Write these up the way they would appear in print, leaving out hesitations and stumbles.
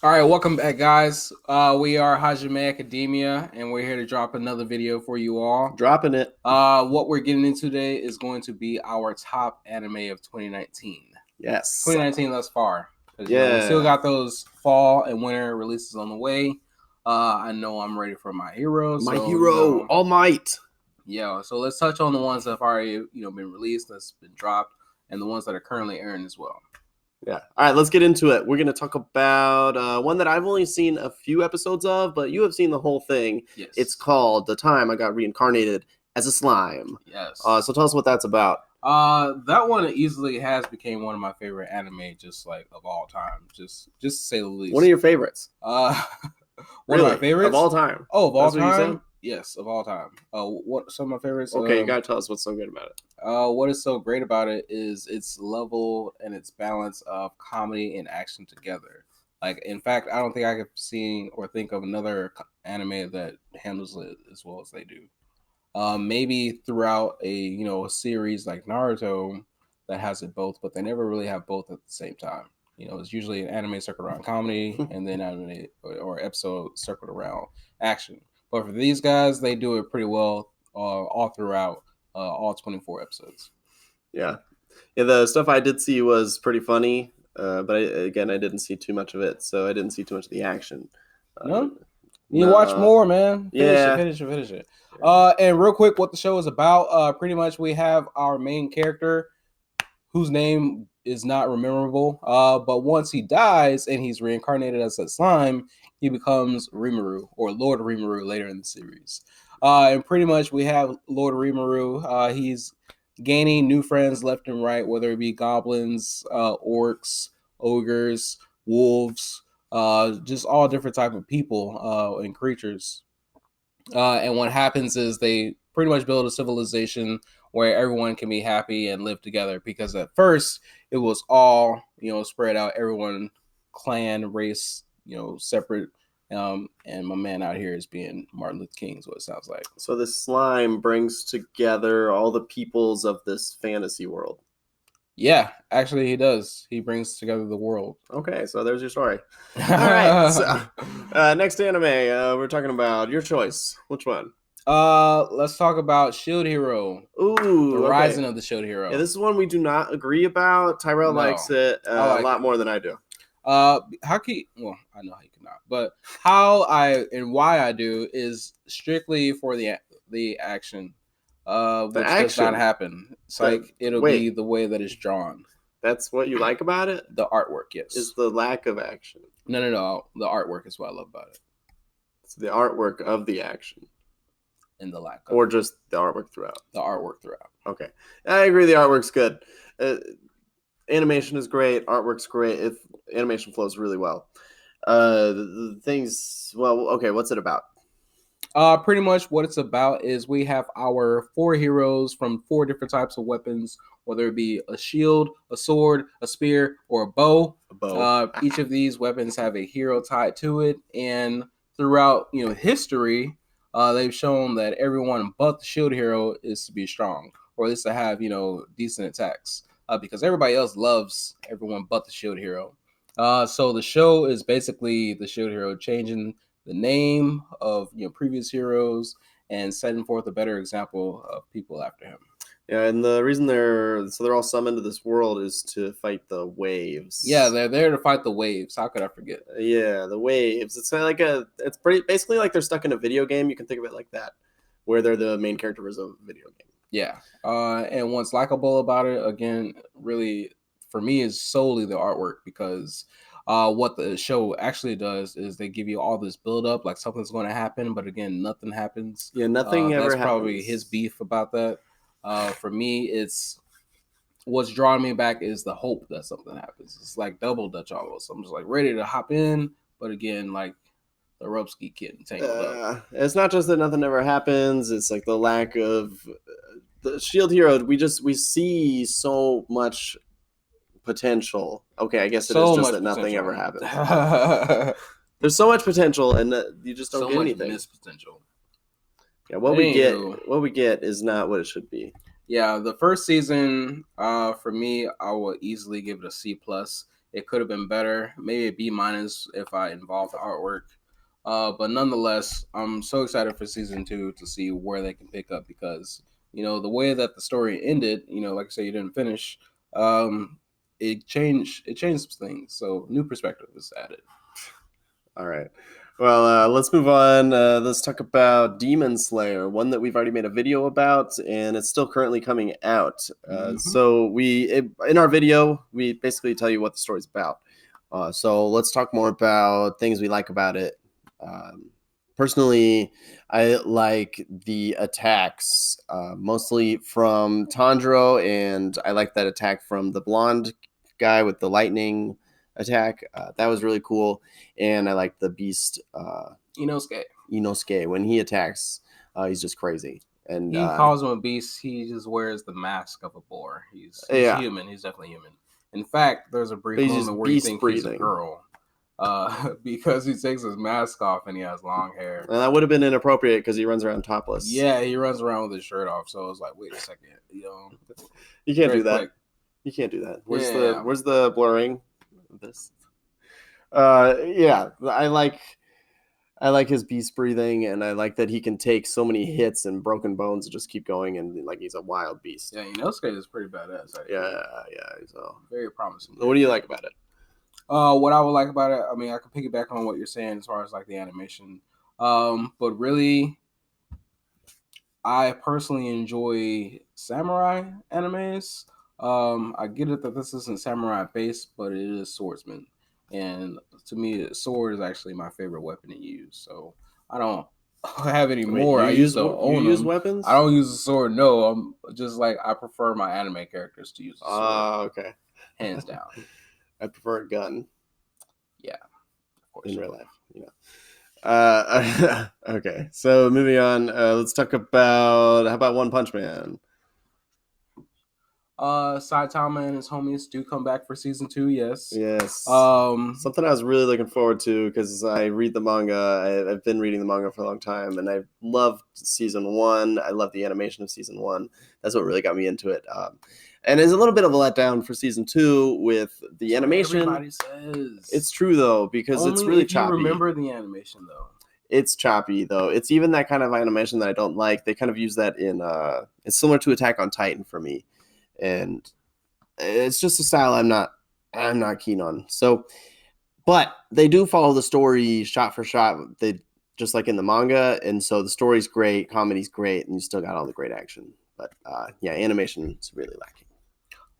All right, welcome back, guys. We are Hajime Academia, and we're here to drop another video for you all. Dropping it. What we're getting into today is going to be our top anime of 2019. Yes. 2019 thus far. Yeah. We still got those fall and winter releases on the way. I know I'm ready for My Hero. My Hero, All Might. Yeah, so let's touch on the ones that have already been released, that's been dropped, and the ones that are currently airing as well. Yeah. All right, let's get into it. We're going to talk about one that I've only seen a few episodes of, but you have seen the whole thing. Yes. It's called The Time I Got Reincarnated as a Slime. Yes. So tell us what that's about. That one easily has became one of my favorite anime, just like of all time, just to say the least. One of your favorites. One really? of my favorites of all time. Oh, of all That's what time. Yes, of all time. What some of my favorites? Okay, you gotta tell us what's so good about it. What is so great about it is its level and its balance of comedy and action together. Like, in fact, I don't think I could see or think of another anime that handles it as well as they do. Maybe throughout a series like Naruto that has it both, but they never really have both at the same time. It's usually an anime circled around comedy and then anime or episode circled around action. But for these guys, they do it pretty well all throughout all 24 episodes. Yeah, the stuff I did see was pretty funny, but I didn't see too much of it, so I didn't see too much of the action. No? You watch more, man. Finish it. And real quick, what the show is about, pretty much we have our main character whose name is not rememberable, but once he dies and he's reincarnated as a slime, he becomes Rimuru, or Lord Rimuru, later in the series. And pretty much we have Lord Rimuru. He's gaining new friends left and right, whether it be goblins, orcs, ogres, wolves, just all different type of people and creatures. And what happens is they pretty much build a civilization where everyone can be happy and live together, because at first it was all spread out, everyone clan, race, separate. And my man out here is being Martin Luther King, is what it sounds like. So this slime brings together all the peoples of this fantasy world. Yeah, actually he does. He brings together the world. Okay, so there's your story. All right, so next anime we're talking about, your choice. Which one? Let's talk about Shield Hero. Ooh, the rising of the Shield Hero. Yeah, this is one we do not agree about. Tyrell likes it a lot more than I do. How can well, I know how you cannot, but how I and why I do is strictly for the action, which does not happen. It's like it'll be the way that it's drawn. That's what you like about it? The artwork, yes. Is the lack of action. No. The artwork is what I love about it. It's the artwork of the action. And the lack of or just the artwork throughout. The artwork throughout. Okay, I agree. The artwork's good. Animation is great. Artwork's great. If animation flows really well. The things. Well, okay. What's it about? Pretty much what it's about is we have our 4 heroes from 4 different types of weapons, whether it be a shield, a sword, a spear, or a bow. Each of these weapons have a hero tied to it, and throughout history, they've shown that everyone but the shield hero is to be strong, or at least to have decent attacks, because everybody else loves everyone but the shield hero. So the show is basically the shield hero changing the name of previous heroes and setting forth a better example of people after him. Yeah, and the reason they're all summoned to this world is to fight the waves. Yeah, they're there to fight the waves. How could I forget? Yeah, the waves. It's like it's basically like they're stuck in a video game. You can think of it like that, where they're the main characters of a video game. Yeah, and what's likable about it, again, really for me, is solely the artwork, because what the show actually does is they give you all this build up, like something's going to happen, but again, nothing happens. Yeah, nothing ever happens. That's probably his beef about that. For me, it's what's drawing me back is the hope that something happens. It's like double Dutch almost. I'm just like ready to hop in, but again, like the ropes keep getting tangled up. It's not just that nothing ever happens. It's like the lack of the shield hero. We see so much potential. Okay, I guess it is just that nothing ever happens. There's so much potential, and you just don't get anything. Missed potential. Yeah, what we get is not what it should be. Yeah, the first season, for me, I will easily give it a C+. It could have been better. Maybe a B- if I involved the artwork. But nonetheless, I'm so excited for season 2 to see where they can pick up because the way that the story ended, like I said, you didn't finish. It changed some things. So new perspective is added. All right. Well, let's move on. Let's talk about Demon Slayer, one that we've already made a video about, and it's still currently coming out. So in our video, we basically tell you what the story's about. So let's talk more about things we like about it. Personally, I like the attacks, mostly from Tanjiro, and I like that attack from the blonde guy with the lightning attack. That was really cool. And I like the beast Inosuke. When he attacks, he's just crazy. And he calls him a beast. He just wears the mask of a boar. He's human. He's definitely human. In fact, there's a brief moment where you think he's a girl. Because he takes his mask off and he has long hair. And that would have been inappropriate because he runs around topless. Yeah, he runs around with his shirt off. So I was like, wait a second, you can't do that. Quick. You can't do that. Where's the blurring of this? I like his beast breathing, and I like that he can take so many hits and broken bones and just keep going, and like he's a wild beast. Yeah, Inosuke is pretty badass. So very promising. What do you like about it? What I would like about it, I mean, I could piggyback on what you're saying as far as like the animation, but really, I personally enjoy samurai animes. I get it that this isn't samurai based, but it is swordsman, and to me, the sword is actually my favorite weapon to use. So I don't have any more. I used to own use weapons. I don't use a sword. No, I'm just like I prefer my anime characters to use a sword. Okay, hands down. I prefer a gun. Yeah, of course. In real life, okay, so moving on. Let's talk about how about One Punch Man. Saitama and his homies do come back for season 2. Yes. Something I was really looking forward to because I read the manga. I've been reading the manga for a long time, and I loved season 1. I love the animation of season 1. That's what really got me into it. And it's a little bit of a letdown for season 2 with the animation. Everybody says it's true though because only it's really if choppy. You remember the animation though. It's choppy though. It's even that kind of animation that I don't like. They kind of use that in. It's similar to Attack on Titan for me. And it's just a style I'm not keen on. So, but they do follow the story shot for shot. They just like in the manga, and so the story's great, comedy's great, and you still got all the great action. But animation is really lacking.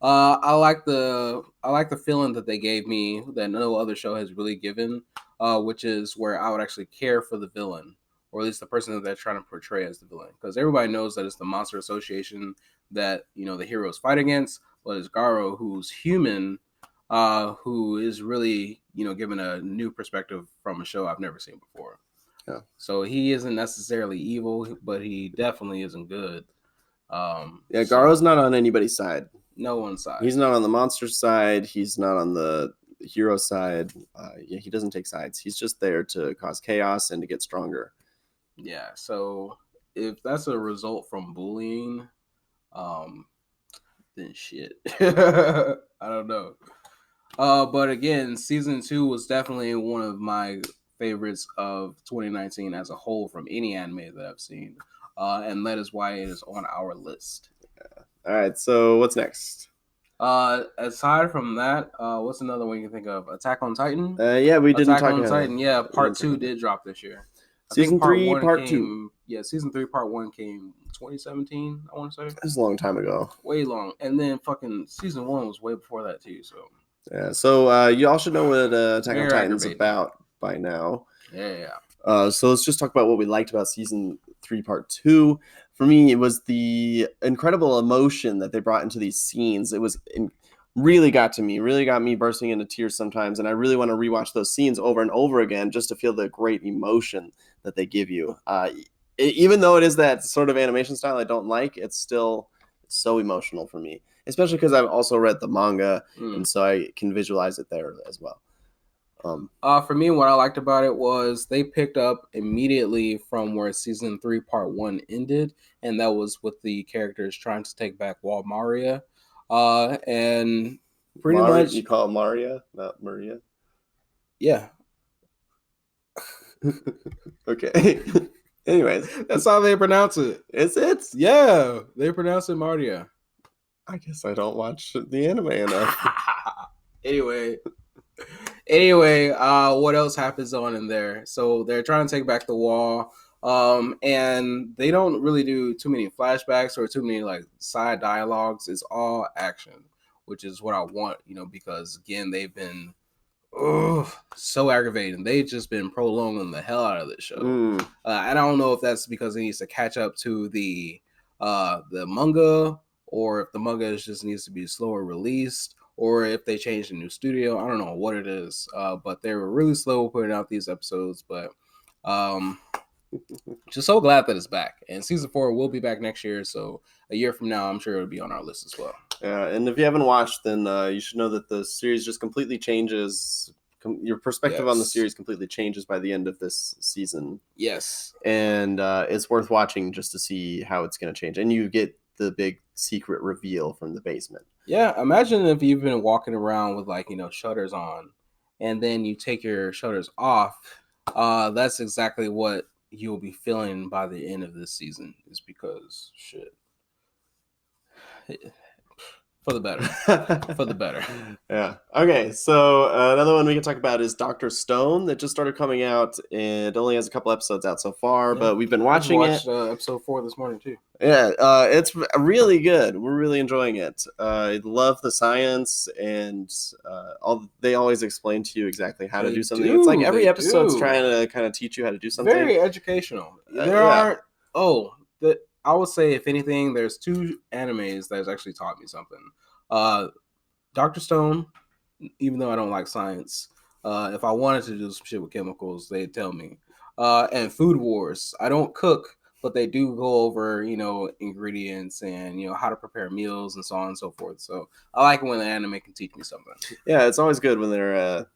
I like the feeling that they gave me that no other show has really given, which is where I would actually care for the villain, or at least the person that they're trying to portray as the villain, because everybody knows that it's the Monster Association that the heroes fight against, but it's Garo, who's human, who is really given a new perspective from a show I've never seen before. Yeah. So he isn't necessarily evil, but he definitely isn't good. Garo's not on anybody's side. No one's side. He's not on the monster side. He's not on the hero side. He doesn't take sides. He's just there to cause chaos and to get stronger. Yeah. So if that's a result from bullying, then shit. I don't know. But again, season 2 was definitely one of my favorites of 2019 as a whole from any anime that I've seen. And that is why it is on our list. Yeah. All right, so what's next? Aside from that, what's another one you can think of? Attack on Titan? We didn't talk about Titan. Yeah, part 2 did drop this year. Season 3, part 2. Yeah, season 3, part 1 came 2017, I want to say. That's a long time ago. Way long. And then fucking season 1 was way before that too, so. Yeah, so you all should know what Attack on Titan is about by now. Yeah. So let's just talk about what we liked about season 3, part 2. For me, it was the incredible emotion that they brought into these scenes. It was really got me bursting into tears sometimes, and I really want to rewatch those scenes over and over again just to feel the great emotion that they give you. Even though it is that sort of animation style I don't like, it's still so emotional for me, especially because I've also read the manga, and so I can visualize it there as well. For me, what I liked about it was they picked up immediately from where season 3 part 1 ended, and that was with the characters trying to take back Walmaria. And pretty much. You call it Maria, not Maria? Yeah. Okay. Anyways, that's how they pronounce it. Is it? Yeah, they pronounce it Maria. I guess I don't watch the anime enough. Anyway, what else happens on in there? So they're trying to take back the wall. And they don't really do too many flashbacks or too many like side dialogues. It's all action, which is what I want, because again, they've been so aggravating. They've just been prolonging the hell out of this show. And I don't know if that's because it needs to catch up to the manga, or if the manga just needs to be slower released, or if they changed a new studio. I don't know what it is, but they were really slow putting out these episodes. But just so glad that it's back. And season 4 will be back next year, so a year from now, I'm sure it'll be on our list as well. Yeah, and if you haven't watched, then you should know that the series just completely changes. Your perspective on the series completely changes by the end of this season. Yes. And it's worth watching just to see how it's going to change. And you get the big secret reveal from the basement. Yeah, imagine if you've been walking around with shutters on, and then you take your shutters off. That's exactly what you'll be feeling by the end of this season, is because shit. For the better. For the better. Yeah. Okay, so another one we can talk about is Dr. Stone that just started coming out. It only has a couple episodes out so far, but we've been watching it. Episode 4 this morning too. Yeah, it's really good. We're really enjoying it. I love the science, and they always explain to you exactly how to do something. It's like every episode's trying to kind of teach you how to do something. Very educational. I would say, if anything, there's 2 animes that's actually taught me something. Dr. Stone, even though I don't like science, if I wanted to do some shit with chemicals, they'd tell me. And Food Wars. I don't cook, but they do go over, ingredients and, how to prepare meals and so on and so forth. So I like it when the anime can teach me something. Yeah, it's always good when they're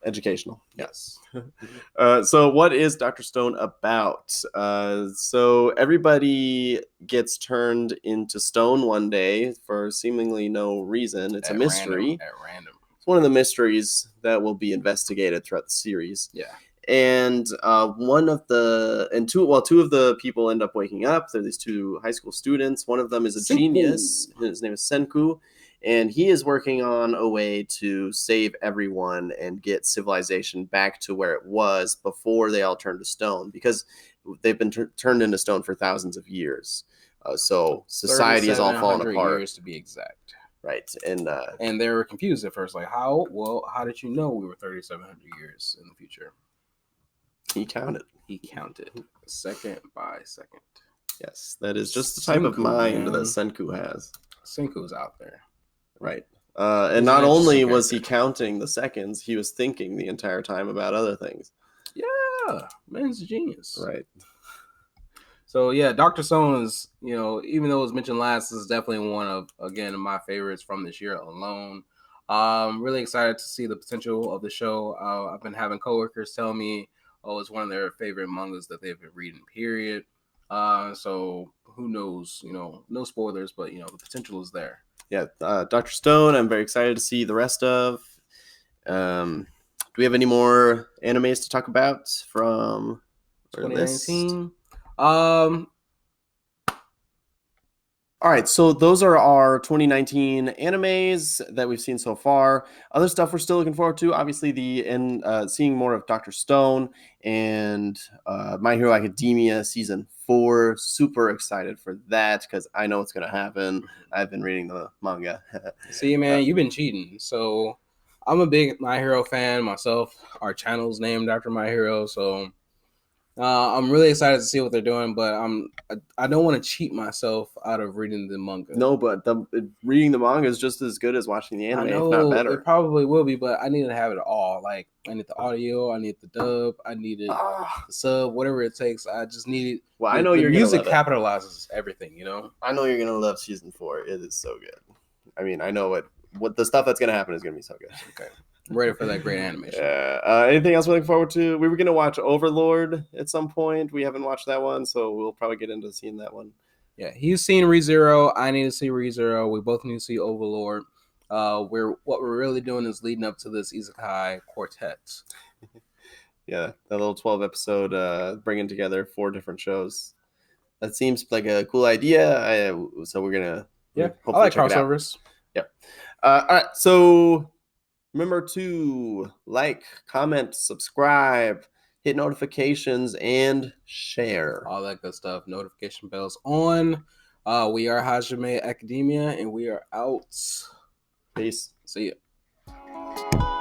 educational. Yes. So what is Dr. Stone about? So everybody gets turned into stone one day for seemingly no reason. It's a mystery. At random. It's one of the mysteries that will be investigated throughout the series. Yeah. And two of the people end up waking up. They're these 2 high school students. One of them is a genius. His name is Senku. And he is working on a way to save everyone and get civilization back to where it was before they all turned to stone, because they've been turned into stone for thousands of years. So society is all falling apart. Years to be exact. Right. And they were confused at first. Like, how did you know we were 3,700 years in the future? He counted second by second. Yes, that is just the type of mind that Senku has. Senku's out there. Right. And not only was he counting the seconds, he was thinking the entire time about other things. Yeah, man's a genius. Right. So yeah, Dr. Stone is, even though it was mentioned last, this is definitely one of my favorites from this year alone. I'm really excited to see the potential of the show. I've been having coworkers tell me, it's one of their favorite mangas that they've been reading, period. So who knows, no spoilers, but the potential is there. Yeah, Dr. Stone, I'm very excited to see the rest of. Do we have any more animes to talk about from 2019? All right, so those are our 2019 animes that we've seen so far. Other stuff we're still looking forward to, obviously, seeing more of Dr. Stone and My Hero Academia Season 4. Super excited for that because I know what's going to happen. I've been reading the manga. See, man, you've been cheating. So I'm a big My Hero fan myself. Our channel's named after My Hero, so... I'm really excited to see what they're doing, but I don't want to cheat myself out of reading the manga. No, but reading the manga is just as good as watching the anime, if not better. It probably will be, but I need to have it all. Like, I need the audio, I need the dub, I need the sub, whatever it takes. I just need it. Well, I know the music capitalizes everything, I know you're gonna love season 4. It is so good. I mean, I know what the stuff that's gonna happen is gonna be so good. Okay. I'm ready for that great animation. Yeah. Anything else we're looking forward to? We were going to watch Overlord at some point. We haven't watched that one, so we'll probably get into seeing that one. Yeah, he's seen ReZero. I need to see ReZero. We both need to see Overlord. what we're really doing is leading up to this isekai quartet. Yeah, that little 12 episode bringing together 4 different shows. That seems like a cool idea. So we're gonna I like crossovers. Yeah. All right. So remember to like, comment, subscribe, hit notifications, and share. All that good stuff. Notification bells on. We are Hajime Academia, and we are out. Peace. See ya.